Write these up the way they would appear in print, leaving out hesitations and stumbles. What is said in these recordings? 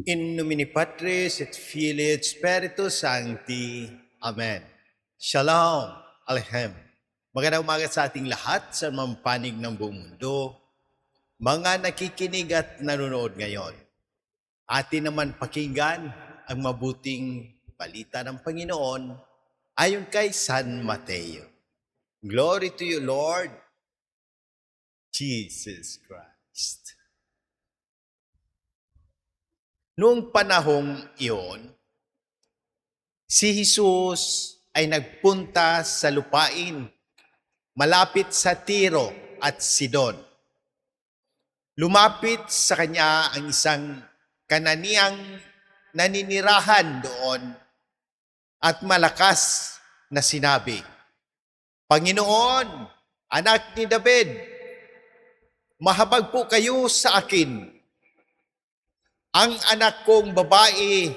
In nomine Patris et Filii et Spiritus Sancti. Amen. Shalom. Aleichem. Magandang umaga sa ating lahat sa mampanig ng buong mundo. Mga nakikinig at nanonood ngayon. Atin naman pakinggan ang mabuting balita ng Panginoon ayon kay San Mateo. Glory to you, Lord Jesus Christ. Noong panahong iyon, si Jesus ay nagpunta sa lupain malapit sa Tiro at Sidon. Lumapit sa kanya ang isang Kananiyang naninirahan doon at malakas na sinabi, "Panginoon, anak ni David, mahabag po kayo sa akin. Ang anak kong babae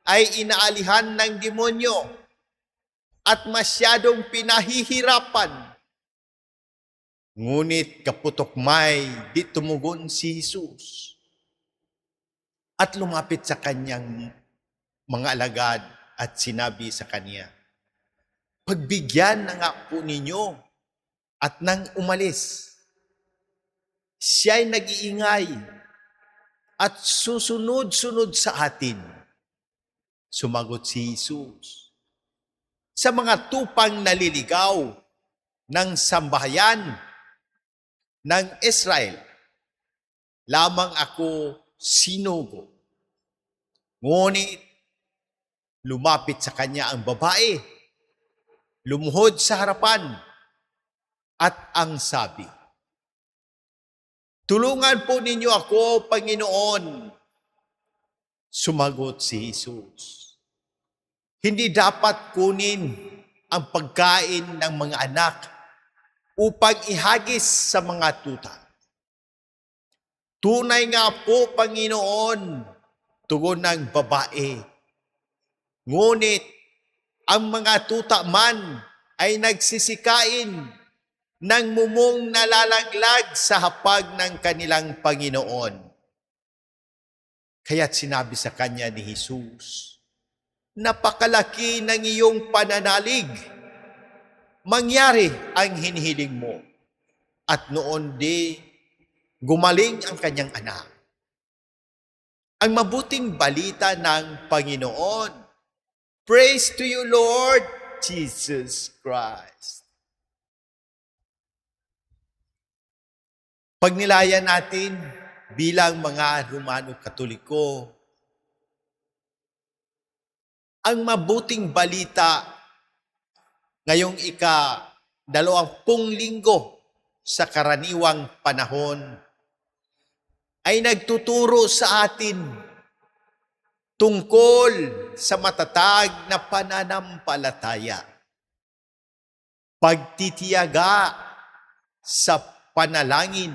ay inaalihan ng demonyo at masyadong pinahihirapan." Ngunit kaputokmay di tumugon si Jesus at lumapit sa kanyang mga alagad at sinabi sa kanya, "Pagbigyan na nga po ninyo." At nang umalis, siya'y nag-iingay at susunod-sunod sa atin. Sumagot si Jesus, "Sa mga tupang naliligaw ng sambahayan ng Israel, lamang ako sinugo." Ngunit lumapit sa kanya ang babae, lumuhod sa harapan, at ang sabi, "Tulungan po ninyo ako, Panginoon." Sumagot si Jesus, "Hindi dapat kunin ang pagkain ng mga anak upang ihagis sa mga tuta." "Tunay nga po, Panginoon," tugon ng babae. "Ngunit ang mga tuta man ay nagsisikain ng mumong nalalaglag sa hapag ng kanilang Panginoon." Kaya't sinabi sa kanya ni Jesus, "Napakalaki ng iyong pananalig. Mangyari ang hinihiling mo." At noon gumaling ang kanyang anak. Ang mabuting balita ng Panginoon. Praise to you, Lord Jesus Christ. Pagnilayan natin bilang mga Romano Katoliko, ang mabuting balita ngayong ika-20 linggo sa karaniwang panahon ay nagtuturo sa atin tungkol sa matatag na pananampalataya, pagtitiyaga sa panalangin,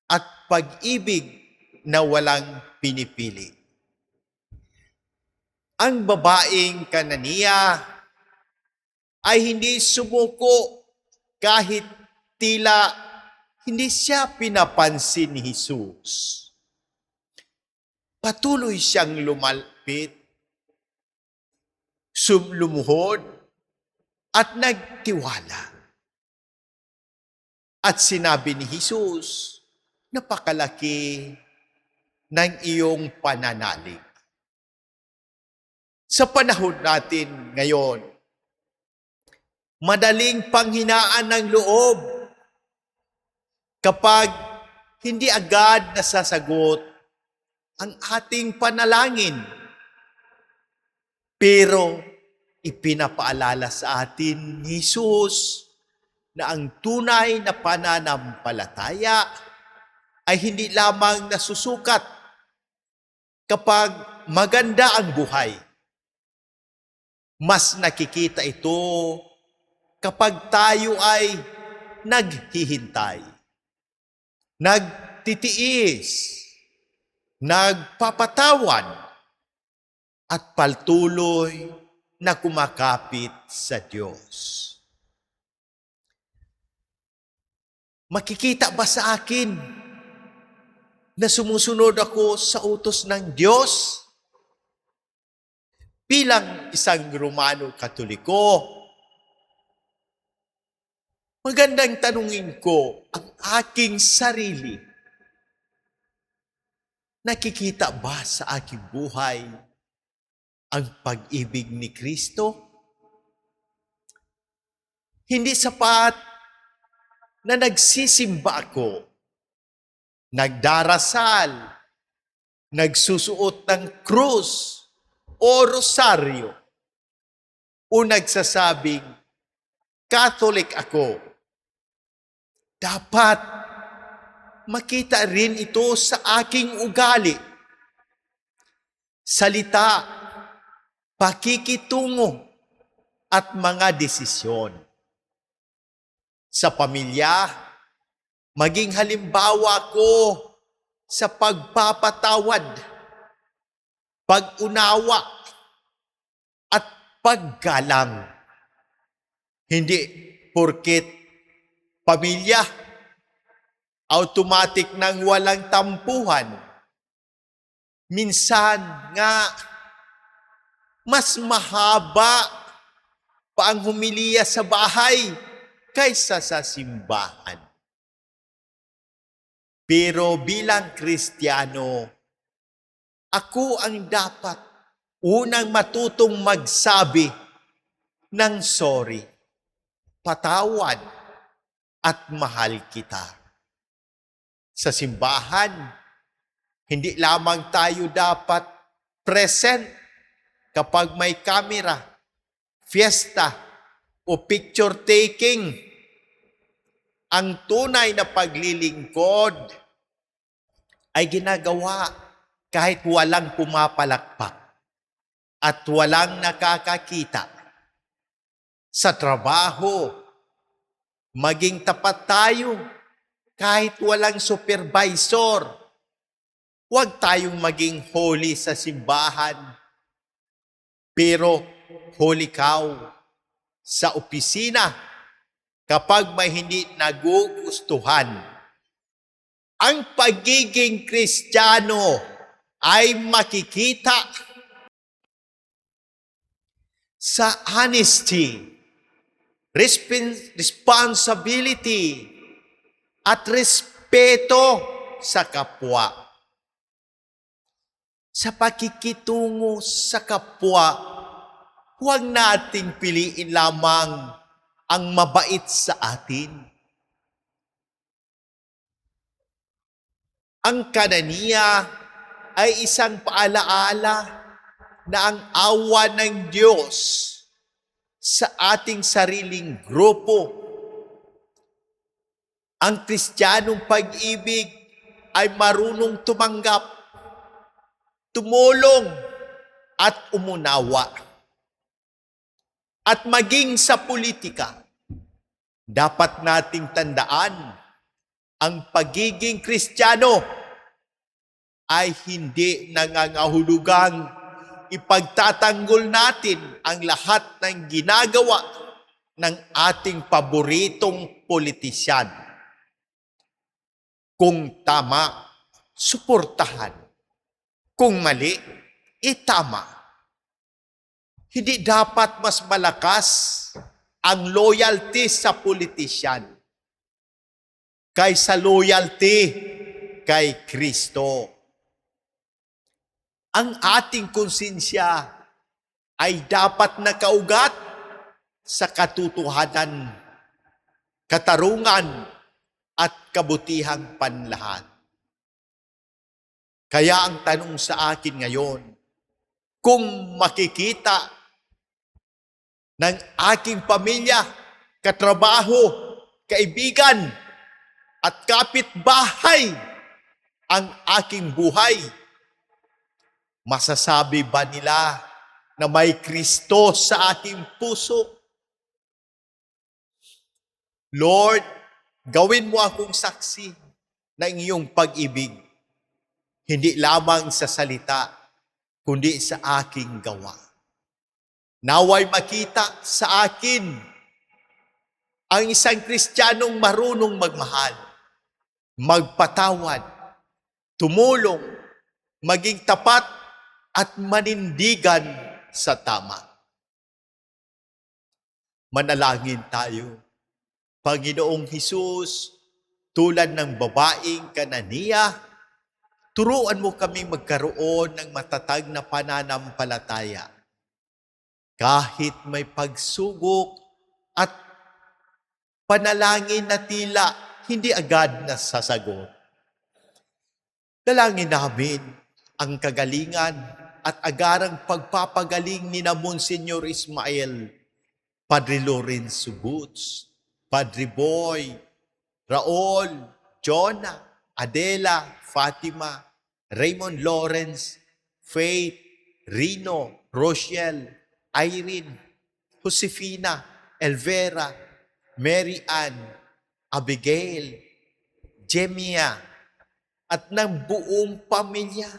at pag-ibig na walang pinipili. Ang babaeng Kananiya ay hindi sumuko kahit tila hindi siya pinapansin ni Jesus. Patuloy siyang lumalapit, lumuhod, at nagtiwala. At sinabi ni Jesus, "Napakalaki ng iyong pananalig." Sa panahon natin ngayon, madaling panghinaan ng loob kapag hindi agad nasasagot ang ating panalangin. Pero ipinapaalala sa atin ni Jesus na ang tunay na pananampalataya ay hindi lamang nasusukat kapag maganda ang buhay. Mas nakikita ito kapag tayo ay naghihintay, nagtitiis, nagpapatawad, at patuloy na kumakapit sa Diyos. Makikita ba sa akin na sumusunod ako sa utos ng Diyos. Bilang isang Romano Katoliko, magandang tanungin ko ang aking sarili. Nakikita ba sa aking buhay ang pag-ibig ni Kristo? Hindi sapat na nagsisimba ako, nagdarasal, nagsusuot ng krus o rosaryo, o nagsasabing, Catholic ako. Dapat makita rin ito sa aking ugali, salita, pakikitungo, at mga desisyon. Sa pamilya, maging halimbawa ko sa pagpapatawad, pag-unawa, at paggalang. Hindi porket pamilya, automatic nang walang tampuhan. Minsan nga, mas mahaba pa ang humiliya sa bahay kaysa sa simbahan. Pero bilang Kristiyano, ako ang dapat unang matutong magsabi ng sorry, patawad, at mahal kita. Sa simbahan, hindi lamang tayo dapat present kapag may camera, fiesta, o picture taking. Ang tunay na paglilingkod ay ginagawa kahit walang pumapalakpak at walang nakakakita. Sa trabaho, maging tapat tayo kahit walang supervisor. Huwag tayong maging holy sa simbahan, pero holy cow sa opisina kapag may hindi nagugustuhan. Ang pagiging Kristiyano ay makikita sa honesty, responsibility, at respeto sa kapwa. Sa pakikitungo sa kapwa, huwag nating piliin lamang ang mabait sa atin. Ang kananiya ay isang paalaala na ang awa ng Diyos sa ating sariling grupo. Ang Kristiyanong pag-ibig ay marunong tumanggap, tumulong, at umunawa. At maging sa politika, dapat nating tandaan ang pagiging Kristiyano ay hindi nangangahulugang ipagtatanggol natin ang lahat ng ginagawa ng ating paboritong politisyan. Kung tama, suportahan. Kung mali, itama. Hindi dapat mas malakas ang loyalty sa politisyan kaysa loyalty kay Kristo. Ang ating konsensya ay dapat nakaugat sa katotohanan, katarungan, at kabutihang panlahat. Kaya ang tanong sa akin ngayon, kung makikita ng aking pamilya, katrabaho, kaibigan, at kapitbahay ang aking buhay, masasabi ba nila na may Kristo sa aking puso? Lord, gawin mo akong saksi ng iyong pag-ibig, hindi lamang sa salita, kundi sa aking gawa. Naway makita sa akin ang isang Kristiyanong marunong magmahal, magpatawad, tumulong, maging tapat at manindigan sa tama. Manalangin tayo. Panginoong Hesus, tulad ng babaeng Kananiya, turuan mo kami magkaroon ng matatag na pananampalataya. Kahit may pagsugok at panalangin na tila hindi agad nasasagot. Dalangin namin ang kagalingan at agarang pagpapagaling ni na Monsignor Ismael, Padre Lorenzo Boots, Padre Boy, Raul, Jonah, Adela, Fatima, Raymond Lawrence, Faith, Rino, Rochelle, Irene, Josefina, Elvera, Mary Ann, Abigail, Jemia, at ng buong pamilya.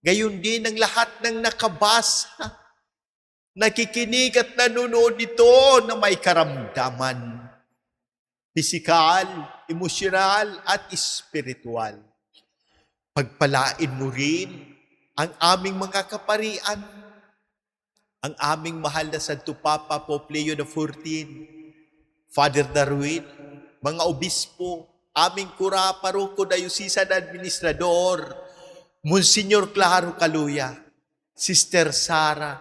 Gayon din ang lahat ng nakabasa, nakikinig at nanonood nito na may karamdaman, pisikal, emosyonal at espiritual. Pagpalain mo rin ang aming mga kaparian, ang aming mahal na Santo Papa Pope Leo XIV, Father Darwin, mga obispo, aming kura, paroko, dayusisan administrador, Monsignor Claro Caluya, Sister Sara,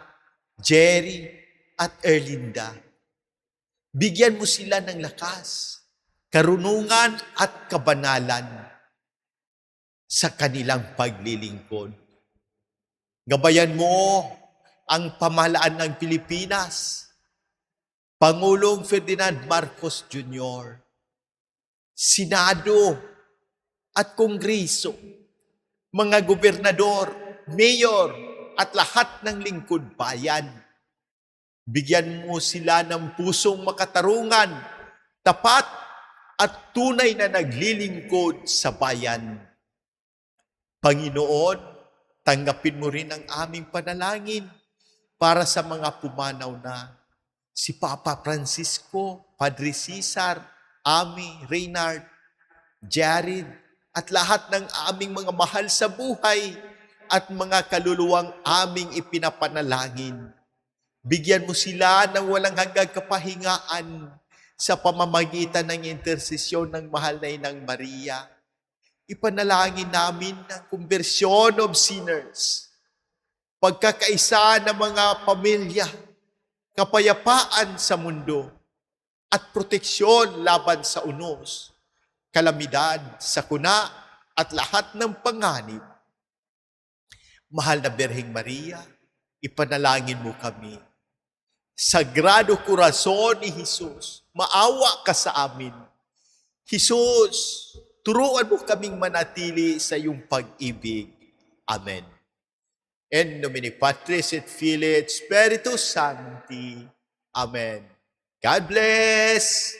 Jerry, at Erlinda. Bigyan mo sila ng lakas, karunungan at kabanalan sa kanilang paglilingkod. Gabayan mo ang pamahalaan ng Pilipinas, Pangulong Ferdinand Marcos Jr., Senado at Kongreso, mga gobernador, mayor at lahat ng lingkod bayan. Bigyan mo sila ng pusong makatarungan, tapat at tunay na naglilingkod sa bayan. Panginoon, tanggapin mo rin ang aming panalangin para sa mga pumanaw na si Papa Francisco, Padre Cesar, Ami, Reynard, Jared, at lahat ng aming mga mahal sa buhay at mga kaluluwang aming ipinapanalangin. Bigyan mo sila ng walang hanggang kapahingaan sa pamamagitan ng intersesyon ng mahal na Inang Maria. Ipanalangin namin ang conversion of sinners, pagkakaisa ng mga pamilya, kapayapaan sa mundo, at proteksyon laban sa unos, kalamidad, sakuna, at lahat ng panganib. Mahal na Birheng Maria, ipanalangin mo kami. Sagrado Corazon ni Jesus, maawa ka sa amin. Jesus, turuan mo kaming manatili sa iyong pag-ibig. Amen. In nomine Patris et Filii et Spiritus Sancti. Amen. God bless!